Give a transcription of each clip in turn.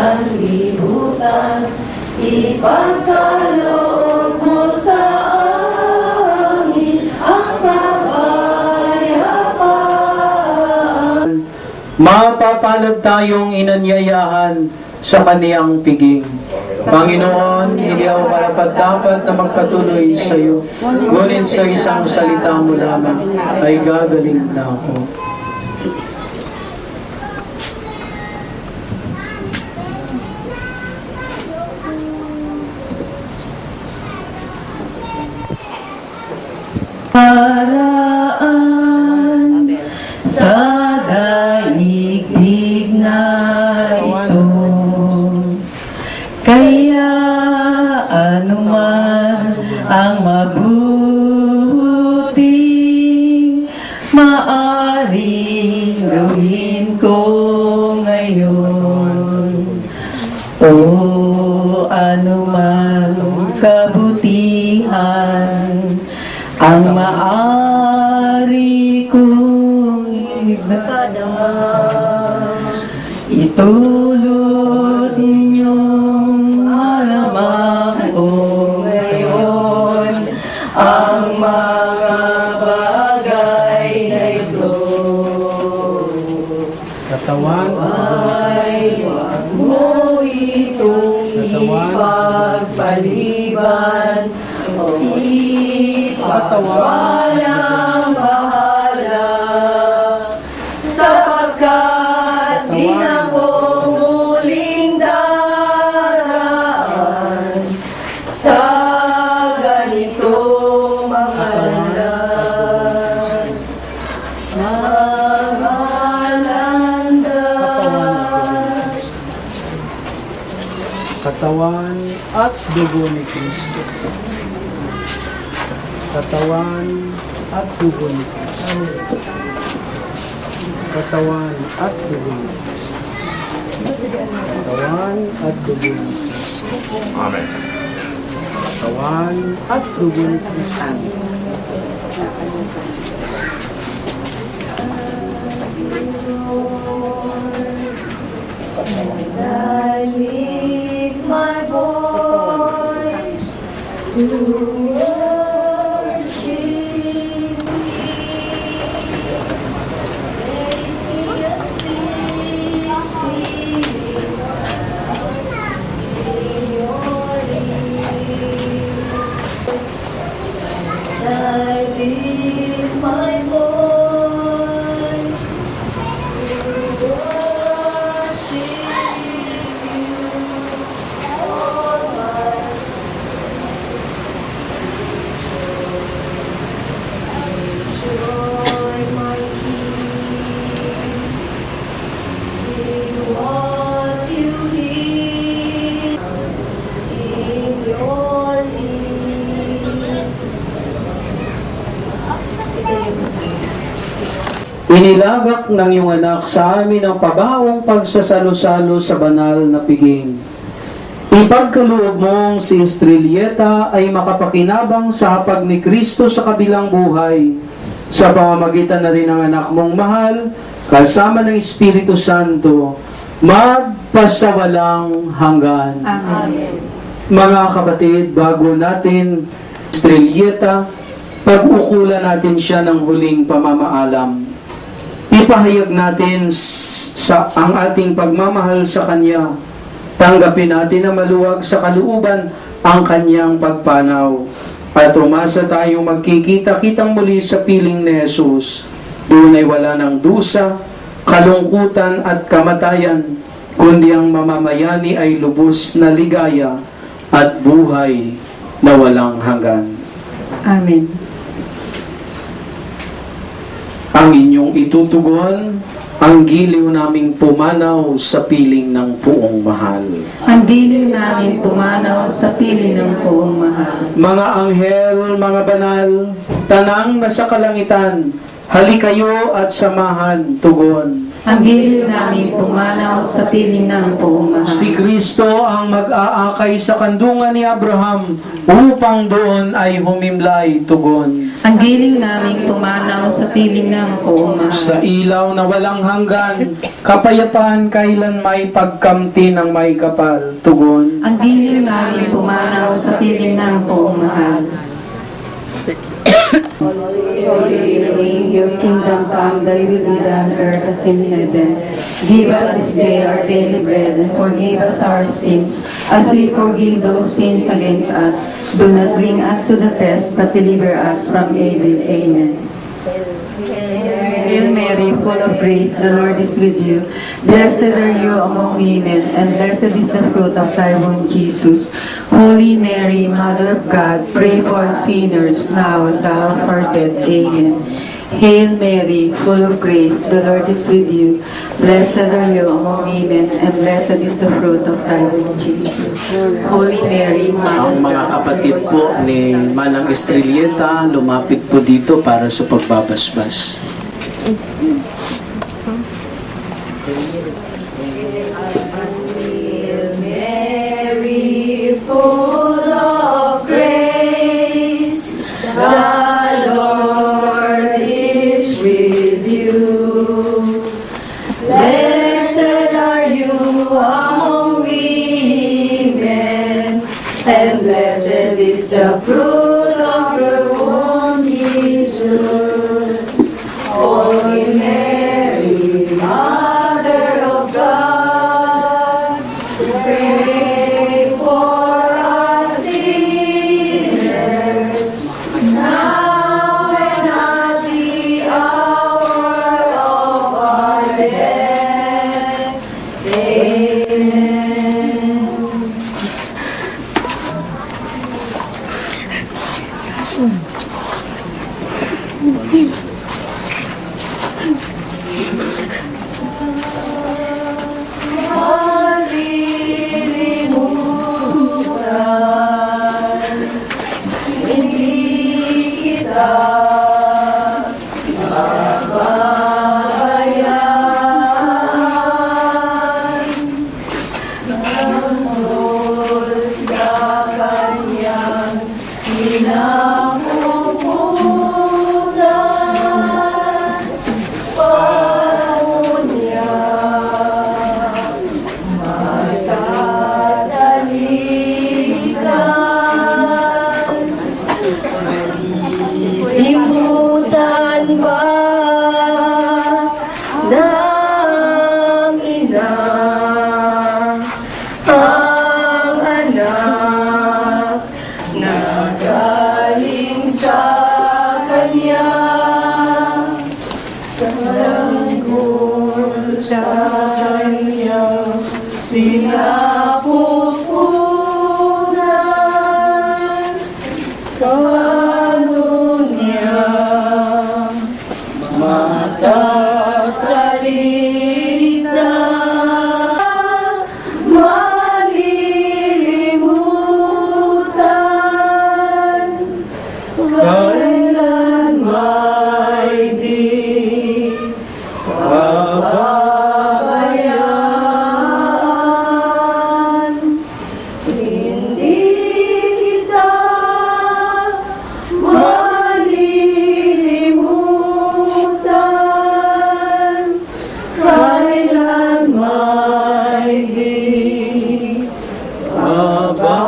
sanlibutan, ipagkaloob mo sa amin ang kapayapaan. Mapapalad tayong inanyayahan sa kaniyang piging. Panginoon, hindi ako karapat-dapat na magpatuloy sa iyo, ngunit sa isang salita mo lamang ay gagaling na ako. Paraan sa daigdig na ito, kaya anuman ang mabuting maaring gawin ko ngayon, o anuman kabutihan ang maaari kong ipadama, itulot ninyong malamang ko ngayon ang mga bagay na ito. Katawan, Ay, wag mo itong ipagpaliban, walang bahala, sapagkat di na po muling daraan sa ganitong mga landas. Mga landas. katawan at dugo ni Kristo. Katawan at dugo ni Kristo. Katawan at dugo ni Kristo. Katawan at dugo ni Kristo. Amen. Katawan at dugo ni Kristo. I lift my voice to worship I lift my voice to worship you, all my joy, my King, in what you hear, in your Inilagak ng iyong anak sa amin ang pabawang pagsasalo-salo sa banal na piging. Ipagkaloob mong si Estrelieta ay makapakinabang sa hapag ni Kristo sa kabilang buhay, sa pamamagitan na rin ng anak mong mahal, kasama ng Espiritu Santo, magpasawalang hanggan. Amen. Mga kapatid, bago natin Estrelieta, pag-ukulan natin siya ng huling pamamaalam. Ipahayag natin sa ang ating pagmamahal sa Kanya. Tanggapin natin na maluwag sa kalooban ang Kanyang pagpanaw. At umasa tayong magkikita-kitang muli sa piling ni Jesus. Doon ay wala ng dusa, kalungkutan at kamatayan, kundi ang mamamayani ay lubos na ligaya at buhay na walang hanggan. Amen. Ang inyong itutugon, ang giliw naming pumanaw sa piling ng puong mahal. Ang diliw namin pumanaw sa piling ng puong mahal. Mga anghel, mga banal, tanang nasa kalangitan, halikayo at samahan tugon. Ang giliw namin pumanaw sa piling ng puong mahal. Si Kristo ang siyang mag-aakay sa kandungan ni Abraham upang doon ay humimlay tugon. Ang giling naming pumanaw sa piling ng poong mahal. Sa ilaw na walang hanggan, kapayapaan kailan may pagkamti ng may kapal tugon. Ang giling naming pumanaw sa piling ng poong mahal. Holy, your kingdom come, thy will be done, earth as in heaven. Give us this day our daily bread, and forgive us our sins, as we forgive those sins against us. Do not bring us to the test, but deliver us from evil. Amen. Hail Mary, full of grace, the Lord is with you. Blessed are you among women, and blessed is the fruit of thy womb, Jesus. Holy Mary, Mother of God, pray for us sinners, now and at the hour of our death. Amen. Hail Mary, full of grace, the Lord is with you. Blessed are you among women, and blessed is the fruit of thy womb, Jesus. Holy Mary, Mother Ang of mga God, kapatid po ni Manang Estrellita, lumapit po dito para sa pagbabasbas. Mary, full of grace, the Lord is with you. Blessed are you among women, and blessed is the fruit of your womb, Jesus. Holy Mary, Mother of God, pray for us sinners, now and at the hour of our death. Amen. Malilimutan, hindi kita mababayan. Tungkol sa kanyang pinapupunan, panahon niya matadalikan. Limutan ba ng ina ang anak na galing sa kanya? Tanggol sa kanya sinapupunan, paano niya matatalitan? Malilimutan, kailan may di pababayaan. Hindi kita malilimutan, kailan may di pababayaan.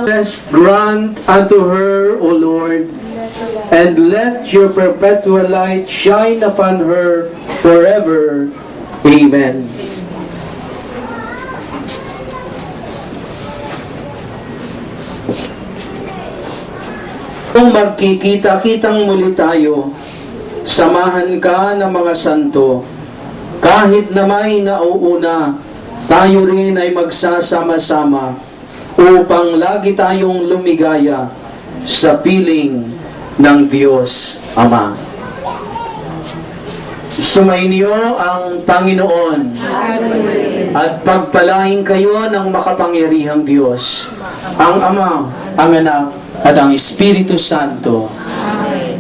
Bless grant unto her, O Lord, and let your perpetual light shine upon her forever. Amen. Kung magkikita-kitang muli tayo, samahan ka ng mga santo. Kahit na may nauuna, tayo rin ay magsasama-sama upang lagi tayong lumigaya sa piling ng Diyos Ama. Sumainyo ang Panginoon at pagpalain kayo ng makapangyarihang Diyos, ang Ama, ang Anak, at ang Espiritu Santo.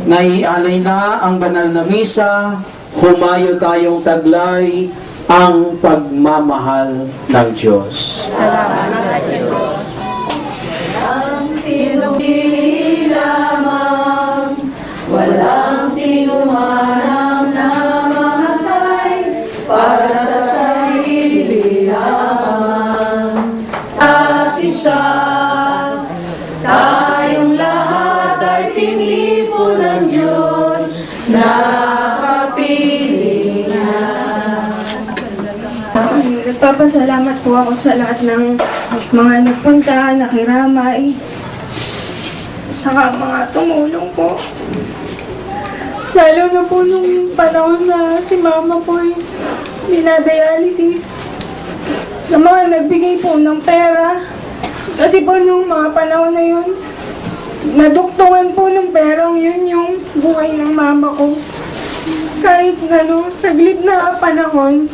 Naialay na ang banal na misa, humayo tayong taglay ang pagmamahal ng Diyos. Ang sinumili lamang, walang sinuman ang namamatay para sa sarili lamang. At isa, tayong lahat ay tinipon ng Diyos, nakapili niya. Nagpapasalamat po ako sa lahat ng mga nagpunta, nakiramay, saka mga tumulong po. Lalo na po nung panahon na si mama po ay dinadialysis. Sa mga nagbigay po ng pera. Kasi po nung mga panahon na yun, naduktungan po ng perang yun yung buhay ng mama ko. Kahit saglit na panahon,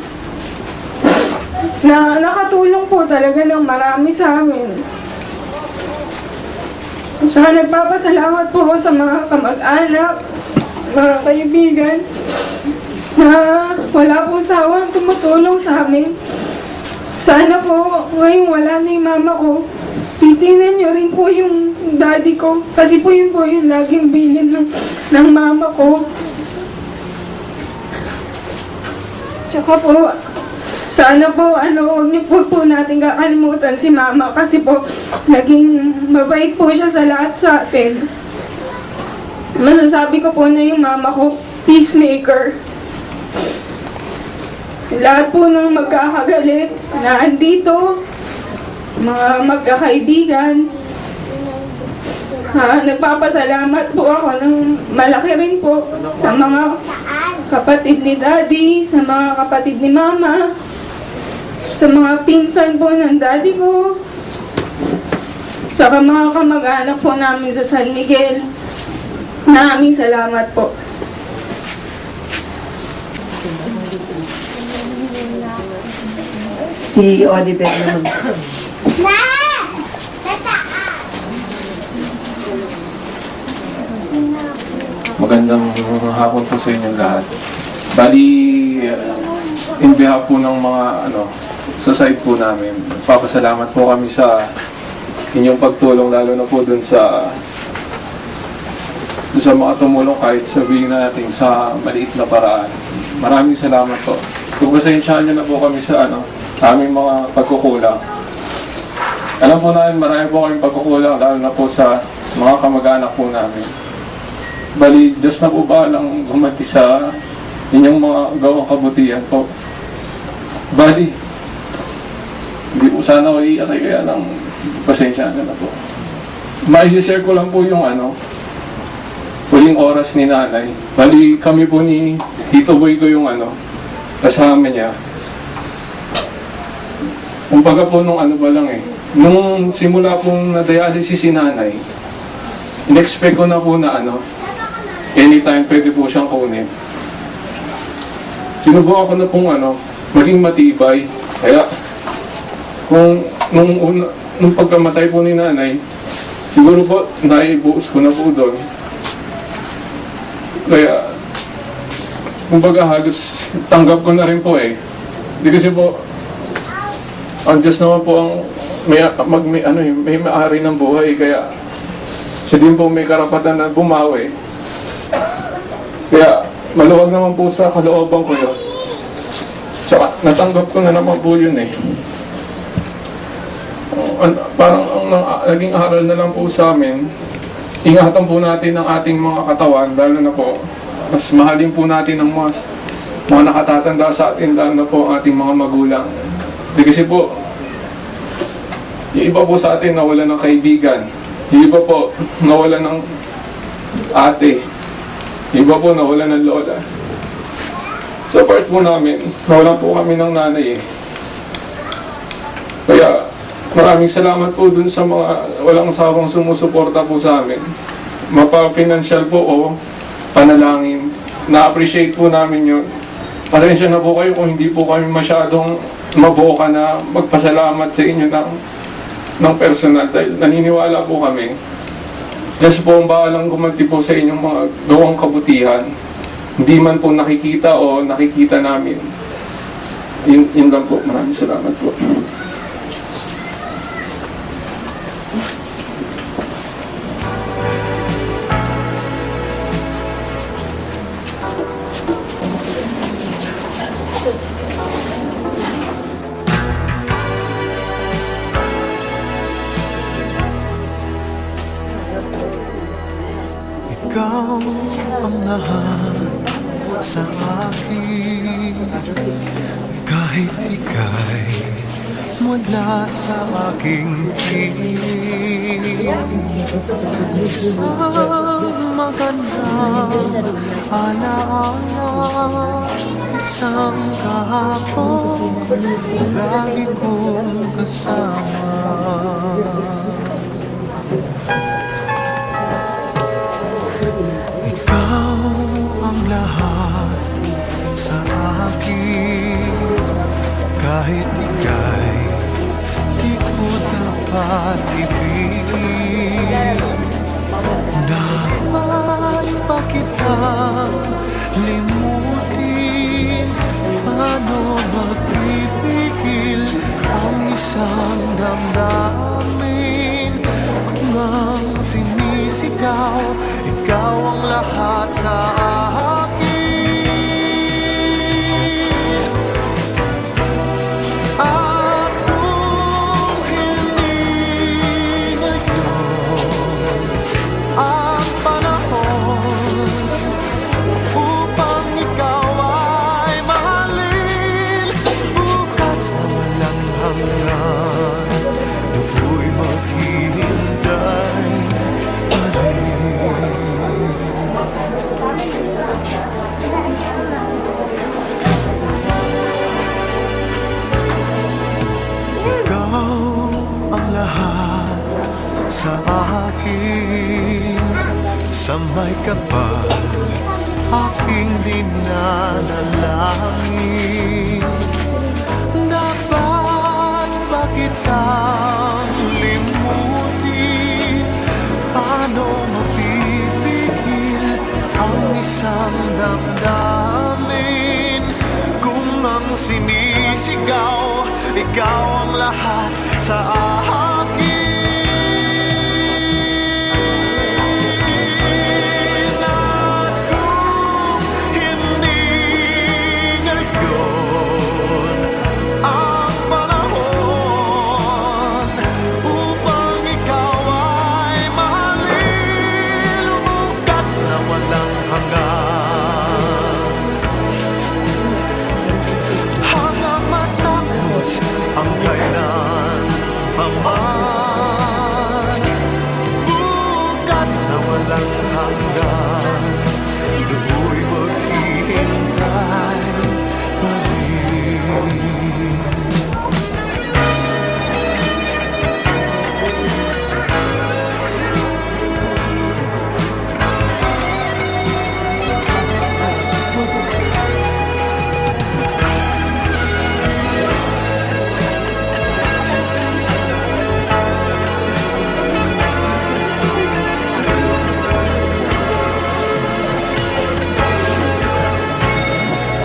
na nakatulong po talaga ng marami sa amin. Saka nagpapasalamat po ako sa mga kamag-anak, mga kaibigan, na wala po sawang tumutulong sa amin. Sana po, ngayong wala na yung mama ko, titingnan nyo rin po yung daddy ko. Kasi po yun yung laging bilin ng mama ko. Tsaka po, sana po, huwag niyo po natin kakalimutan si mama kasi po, naging mabait po siya sa lahat sa atin. Masasabi ko po na yung mama ko, peacemaker. Lahat po ng magkakagalit na andito, mga magkakaibigan, nagpapasalamat po ako ng malaki rin po sa mga kapatid ni daddy, sa mga kapatid ni mama, sa mga pinsan po ng daddy ko, sa mga kamag-anak po namin sa San Miguel. Maraming salamat po. Si Oliver naman. Magandang hapon po sa inyong lahat. Bali, in behalf po ng mga sa side po namin, papasalamat po kami sa inyong pagtulong, lalo na po dun sa mga tumulong kahit sabihin natin sa maliit na paraan. Maraming salamat po. Kung pasensyahan niyo na po kami sa aming mga pagkukulang. Alam po namin marami po kaming pagkukulang, lalo na po sa mga kamag-anak po namin. Bali, Diyos na po ba lang gumanti sa inyong mga gawang kabutihan po. Bali, hindi po sana ko iatay kaya ng pasensya na po. Maisi-share ko lang po yung huling oras ni nanay. Bali, kami po ni Tito Boy ko yung kasama niya. Kumbaga po nung ba lang nung simula pong na-dialysis si nanay, in-expect ko na po na anytime pwede po siyang kunin. Sinubukan ko na pong maging matibay. Kaya, nung pagkamatay po ni nanay, siguro po, naibuos ko na po doon. Kaya, kumbaga halos tanggap ko na rin po Hindi kasi po, ang Diyos naman po ang may maari ng buhay, kaya siya din po may karapatan na bumawi. Kaya, maluwag naman po sa kalooban ko yun. Tsaka, natanggap ko na naman po yun Parang ang naging aral na lang po sa amin, ingatan po natin ang ating mga katawan, lalo na po, mas mahalin po natin ang mga nakatatanda sa atin, lalo na po ang ating mga magulang. Hindi kasi po, yung iba po sa atin nawala ng kaibigan, yung iba po nawala ng ate, yung iba po nawala ng lola. Sa part po namin, nawalan po kami ng nanay Kaya, maraming salamat po dun sa mga walang sawang sumusuporta po sa amin. Mapa-financial po o panalangin. Na-appreciate po namin yun. Pasensya na po kayo kung hindi po kami masyadong maboka na magpasalamat sa inyo ng personal. Dahil naniniwala po kami. Diyos po ang bahalang gumanti po sa inyong mga gawang kabutihan. Hindi man po nakikita o nakikita namin. Yun lang po. Maraming salamat po. Ikaw ang lahat sa akin, kahit ika'y mula sa aking piling. Isang magandang alaala, isang kahapon, lagi kong kasama. Ikaw ang lahat sa akin, kahit ika'y di ko dapat ibigin. Dapat pa kitang limutin, paano magpipigil ang isang damdamin kung ang sinisigaw, ikaw ang lahat sa akin. At kung hindi ngayon ang panahon upang ikaw ay mahalin, bukas na walang hanggan, ako'y maghihintay pa rin. Ikaw ang lahat sa akin, sa may kapal aking dinanalangin. Dapat ba kitang limutin, paano mapipigil ang isang damdamin kung ang sinisigaw, ikaw ang lahat sa akin. At kung hindi ngayon ang panahon upang ikaw ay mahalin, bukas na walang hanggan, hanggang matapos ang kailan paman. Bukas na walang hanggan, ako'y maghihintay pa rin.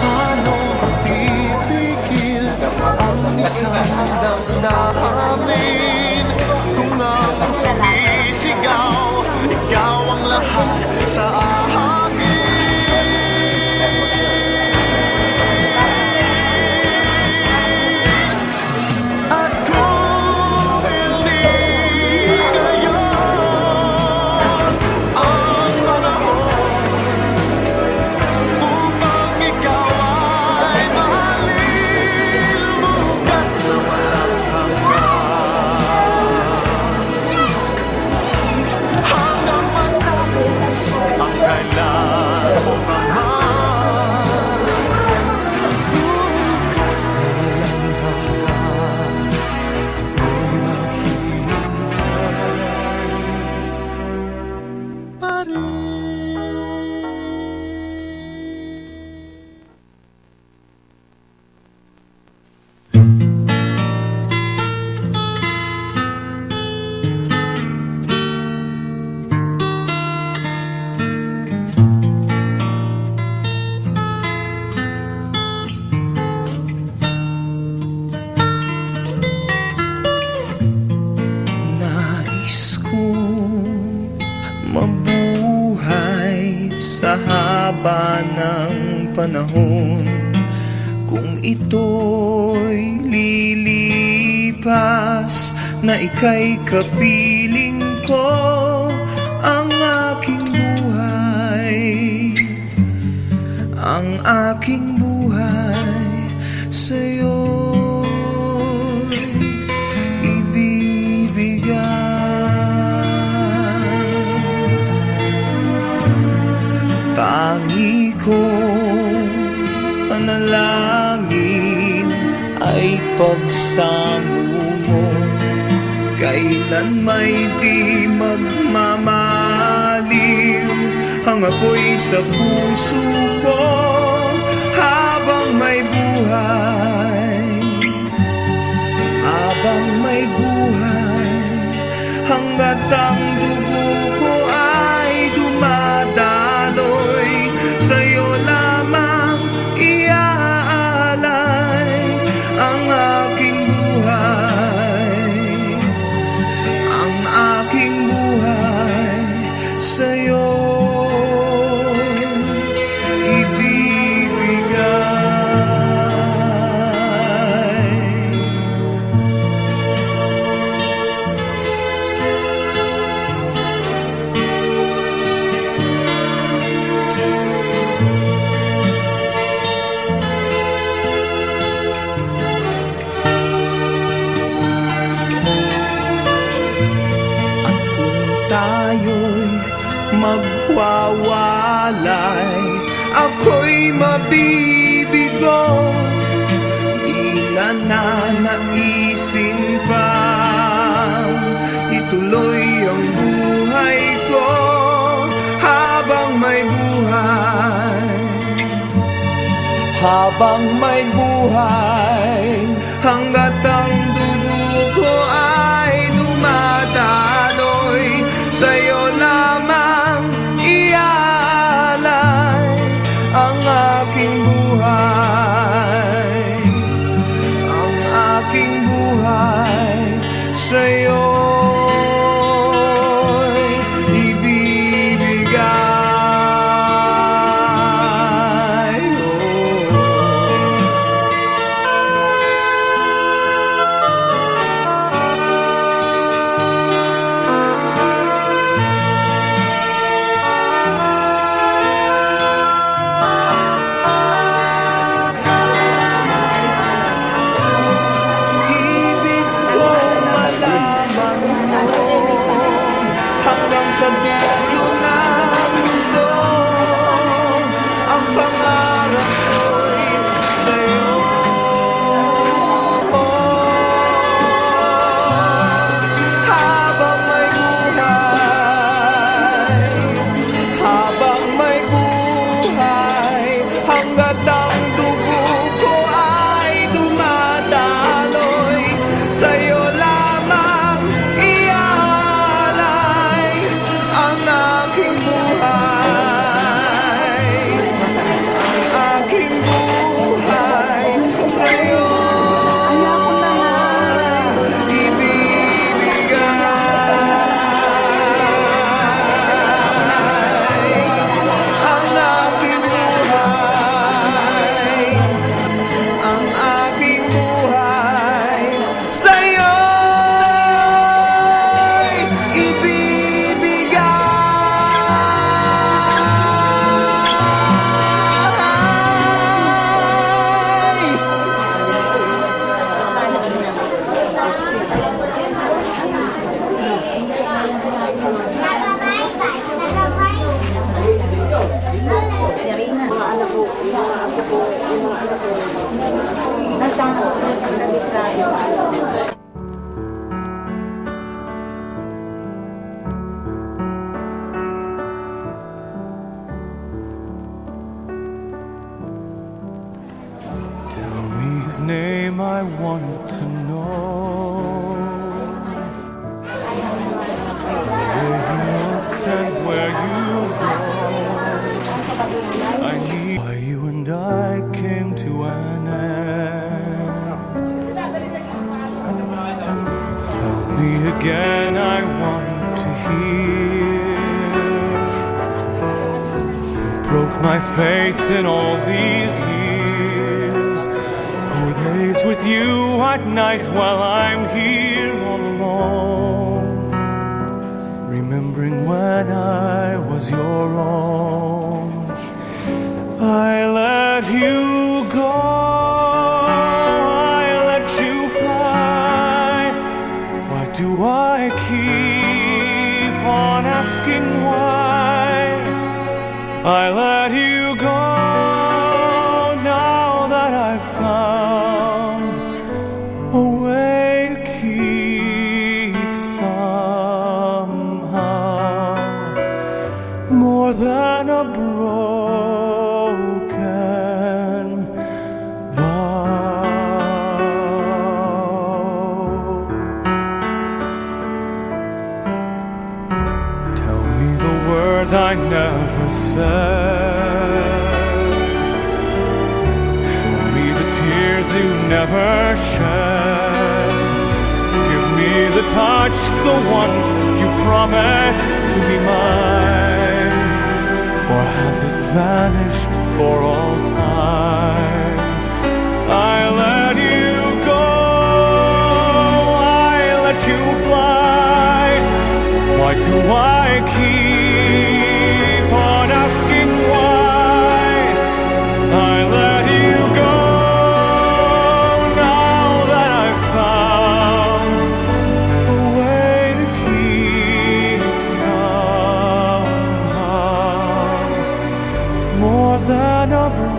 Paano mapipigil ang isang damdamin kung ang sinisigaw, ikaw ang lahat sa akin. At kung hindi ngayon ang panahon upang ikaw ay mahalin, bukas na walang hanggan, hanggang matapos ang kailan panahon. Kung ito'y lilipas, na ika'y kapiling ko, ang aking buhay, ang aking buhay sa'yo'y ibibigay. Tangi kong panalangin ay pagsamo mo, kailan may di magmamaliw ang apoy sa puso ko. Habang may buhay, habang may buhay, hanggat ang dugo ko ay dumadaloy, sa'yo lamang iaalay ang aking buhay, ang aking buhay sa'yo ibibigay. At kung tayo'y magwawalay, ako'y mabibigo, di na nanaisin pa ituloy ang buhay ko. Habang may buhay, habang may buhay, hanggat ang dugo ko ay dumadaloy, sa'yo lamang iaalay ang aking buhay, ang aking buhay sa'yo'y ibibigay. Ibig ko malaman mo hanggang sa dulo ng mundo, ang pangarap ko'y sa'yo. Habang may buhay, habang may buhay, hanggat ang dugo ko ay dumadaloy, sa'yo lamang iaalay ang aking buhay, ang aking buhay sa'yo ibibigay. Ang aking buhay, ang aking buhay sa'yo'y ibibigay. Tell me his name, I want to know where he looks and where you go. I need why you and I came to an end. Tell me again, I want to hear. You broke my faith in all these years. Poor days with you at night while I'm here all alone, remembering when I was your own. I let you go, I let you fly. Why do I keep on asking why? I let you go now that I've found a way to keep somehow more than a broken vow. Tell me the words I never said. Show me the tears you never shed. Give me the touch, the one you promised to be mine. Or has it vanished for all time? I let you go, I let you fly. Why do I keep on asking why? I let you go now that I've found a way to keep somehow more than a broken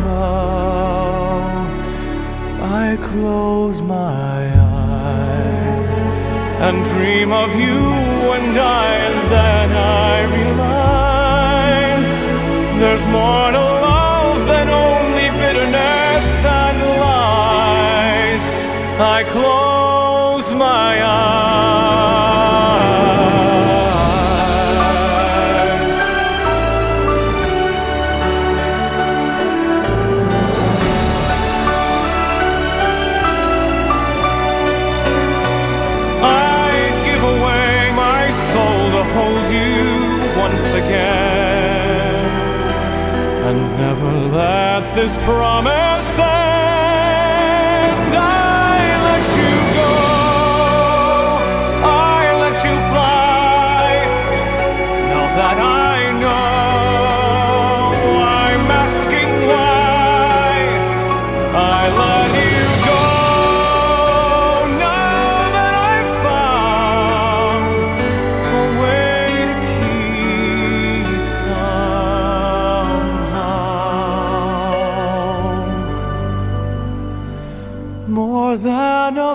vow. I close my eyes and dream of you and then I realize there's more to love than only bitterness and lies. I close my eyes. I'd give away my soul to hold you once again and never let this promise end. I let you go, I let you fly. Now that I know, I'm asking why. I let you go now that I've found a way to keep somehow more than a